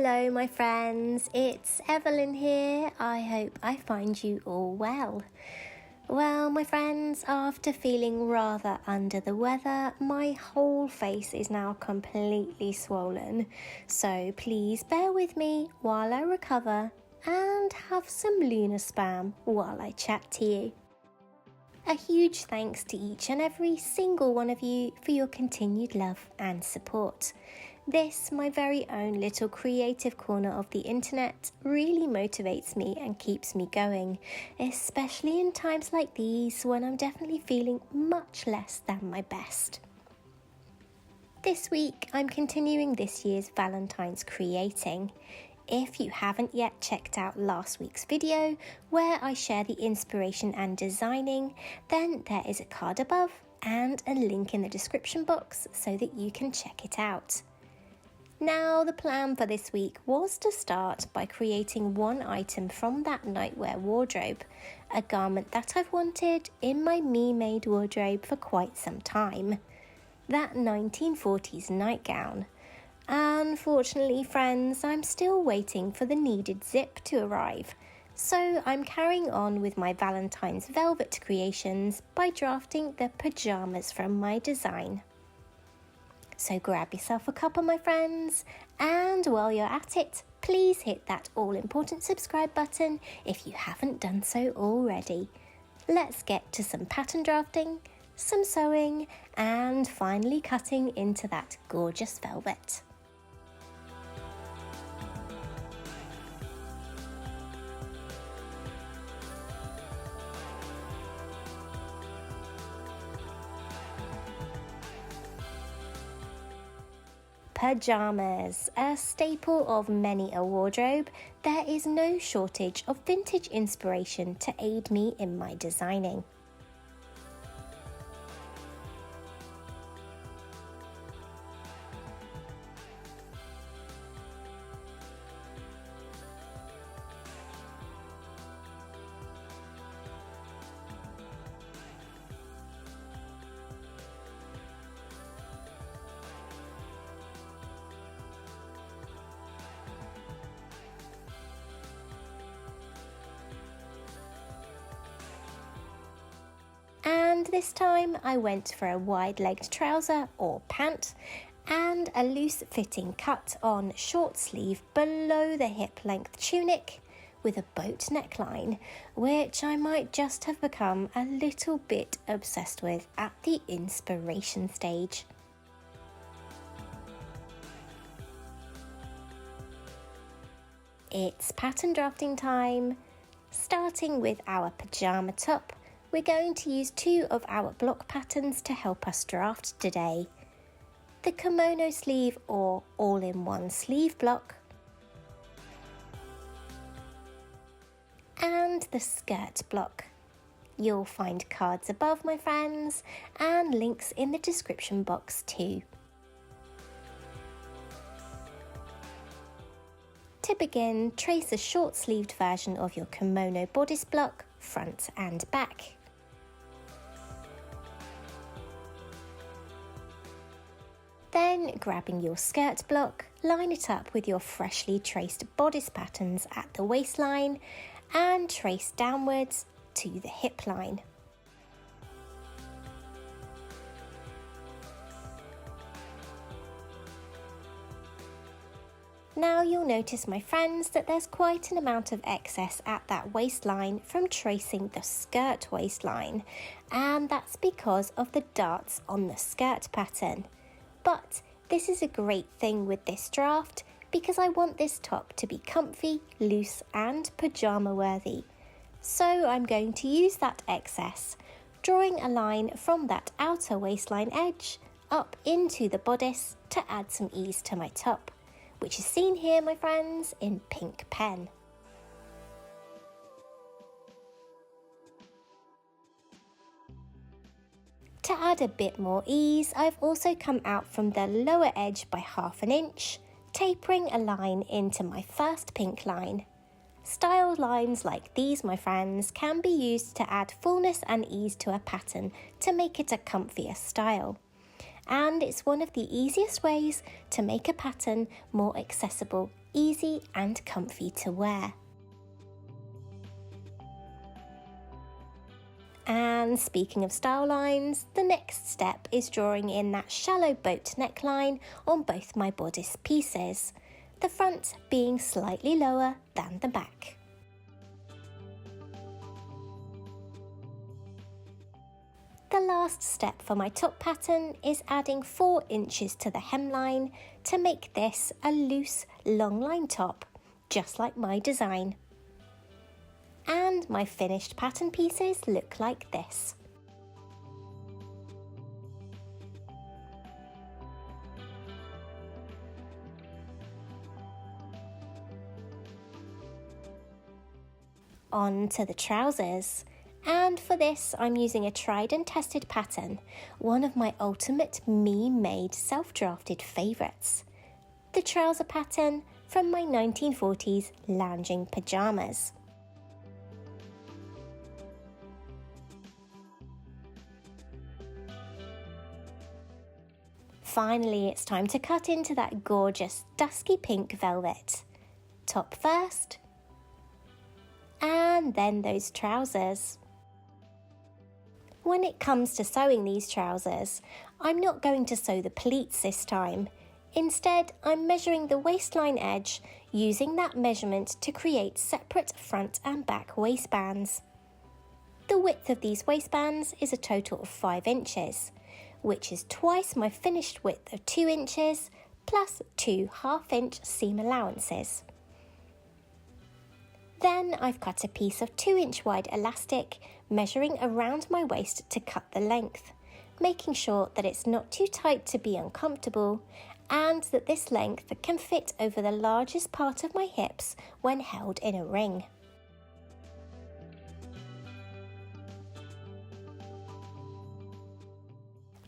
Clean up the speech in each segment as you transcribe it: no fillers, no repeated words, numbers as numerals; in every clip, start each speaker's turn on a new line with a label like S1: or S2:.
S1: Hello my friends, it's Evelyn here. I hope I find you all well. Well my friends, after feeling rather under the weather, my whole face is now completely swollen. So please bear with me while I recover and have some lunar spam while I chat to you. A huge thanks to each and every single one of you for your continued love and support. This, my very own little creative corner of the internet, really motivates me and keeps me going, especially in times like these when I'm definitely feeling much less than my best. This week, I'm continuing this year's Valentine's creating. If you haven't yet checked out last week's video, where I share the inspiration and designing, then there is a card above and a link in the description box so that you can check it out. Now, the plan for this week was to start by creating one item from that nightwear wardrobe, a garment that I've wanted in my me-made wardrobe for quite some time, that 1940s nightgown. Unfortunately, friends, I'm still waiting for the needed zip to arrive, so I'm carrying on with my Valentine's velvet creations by drafting the pajamas from my design. So grab yourself a cuppa, my friends, and while you're at it, please hit that all-important subscribe button if you haven't done so already. Let's get to some pattern drafting, some sewing, and finally cutting into that gorgeous velvet. Pajamas, a staple of many a wardrobe, there is no shortage of vintage inspiration to aid me in my designing. And this time I went for a wide-legged trouser or pant and a loose-fitting cut on short sleeve below the hip length tunic with a boat neckline, which I might just have become a little bit obsessed with at the inspiration stage. It's pattern drafting time. Starting with our pajama top, we're going to use two of our block patterns to help us draft today. The Kimono-Sleeve or all-in-one sleeve block, and the skirt block. You'll find cards above, my friends, and links in the description box too. To begin, trace a short-sleeved version of your kimono bodice block, front and back. Then, grabbing your skirt block, line it up with your freshly traced bodice patterns at the waistline and trace downwards to the hip line. Now you'll notice, my friends, that there's quite an amount of excess at that waistline from tracing the skirt waistline, and that's because of the darts on the skirt pattern. But this is a great thing with this draft because I want this top to be comfy, loose and pajama worthy. So I'm going to use that excess, drawing a line from that outer waistline edge up into the bodice to add some ease to my top, which is seen here, my friends, in pink pen. To add a bit more ease, I've also come out from the lower edge by ½ an inch, tapering a line into my first pink line. Styled lines like these, my friends, can be used to add fullness and ease to a pattern to make it a comfier style. And it's one of the easiest ways to make a pattern more accessible easy and comfy to wear. And speaking of style lines, the next step is drawing in that shallow boat neckline on both my bodice pieces, the front being slightly lower than the back. The last step for my top pattern is adding 4 inches to the hemline to make this a loose long line top, just like my design. And my finished pattern pieces look like this. On to the trousers. And for this, I'm using a tried and tested pattern, one of my ultimate me-made self-drafted favourites, the trouser pattern from my 1940s lounging pajamas. Finally, it's time to cut into that gorgeous dusky pink velvet. Top first, and then those trousers. When it comes to sewing these trousers, I'm not going to sew the pleats this time. Instead, I'm measuring the waistline edge using that measurement to create separate front and back waistbands. The width of these waistbands is a total of 5 inches, which is twice my finished width of 2 inches plus 2 half-inch seam allowances. Then I've cut a piece of 2-inch wide elastic, measuring around my waist to cut the length, making sure that it's not too tight to be uncomfortable and that this length can fit over the largest part of my hips when held in a ring.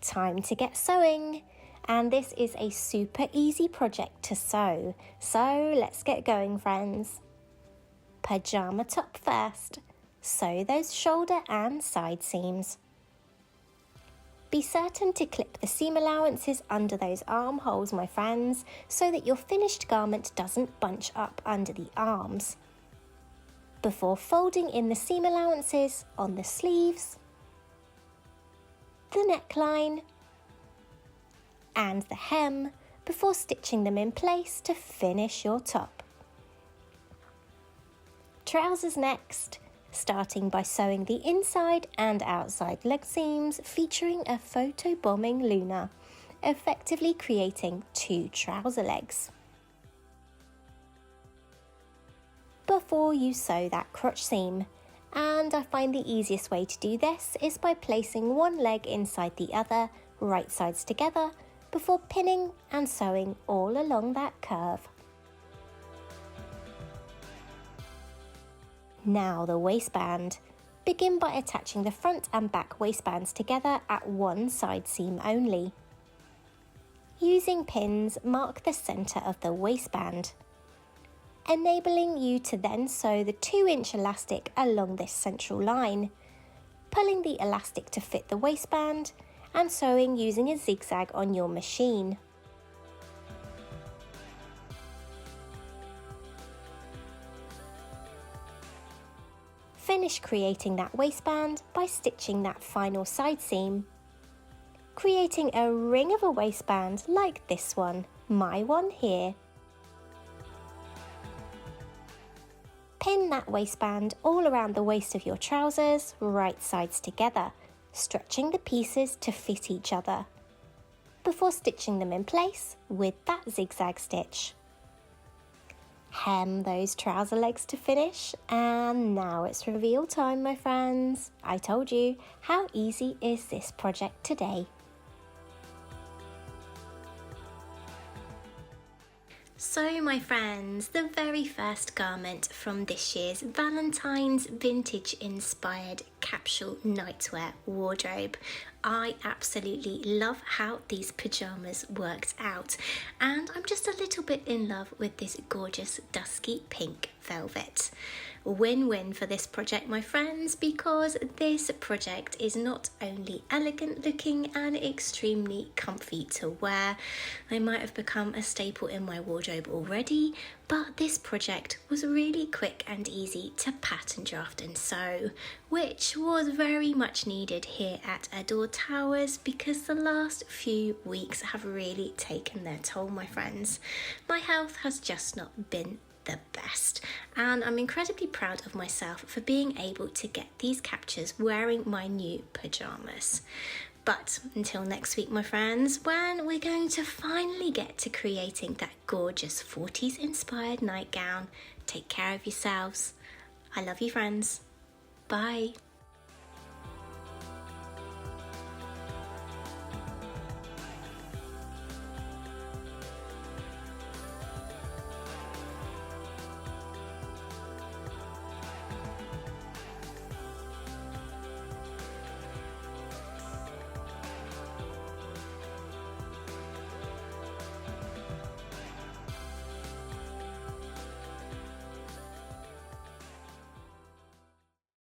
S1: Time to get sewing, and this is a super easy project to sew, so let's get going, friends. Pajama top first. Sew those shoulder and side seams. Be certain to clip the seam allowances under those armholes, my friends, so that your finished garment doesn't bunch up under the arms. Before folding in the seam allowances on the sleeves, the neckline, and the hem before stitching them in place to finish your top. Trousers next, starting by sewing the inside and outside leg seams featuring a photobombing Luna, effectively creating 2 trouser legs. Before you sew that crotch seam, and I find the easiest way to do this is by placing one leg inside the other, right sides together, before pinning and sewing all along that curve. Now the waistband. Begin by attaching the front and back waistbands together at one side seam only. Using pins, mark the centre of the waistband, enabling you to then sew the 2-inch elastic along this central line, pulling the elastic to fit the waistband and sewing using a zigzag on your machine. Finish creating that waistband by stitching that final side seam, creating a ring of a waistband like this one, my one here. Pin that waistband all around the waist of your trousers, right sides together, stretching the pieces to fit each other, before stitching them in place with that zigzag stitch. Hem those trouser legs to finish, and now it's reveal time, my friends. I told you, how easy is this project today? So my friends, the very first garment from this year's Valentine's vintage inspired capsule nightwear wardrobe. I absolutely love how these pajamas worked out, and I'm just a little bit in love with this gorgeous dusky pink velvet. Win-win for this project, my friends, because this project is not only elegant looking and extremely comfy to wear. They might have become a staple in my wardrobe already, but this project was really quick and easy to pattern draft and sew, which was very much needed here at Adore Towers because the last few weeks have really taken their toll, my friends. My health has just not been the best, and I'm incredibly proud of myself for being able to get these captures wearing my new pajamas. But until next week, my friends, when we're going to finally get to creating that gorgeous 40s inspired nightgown, take care of yourselves. I love you, friends. Bye.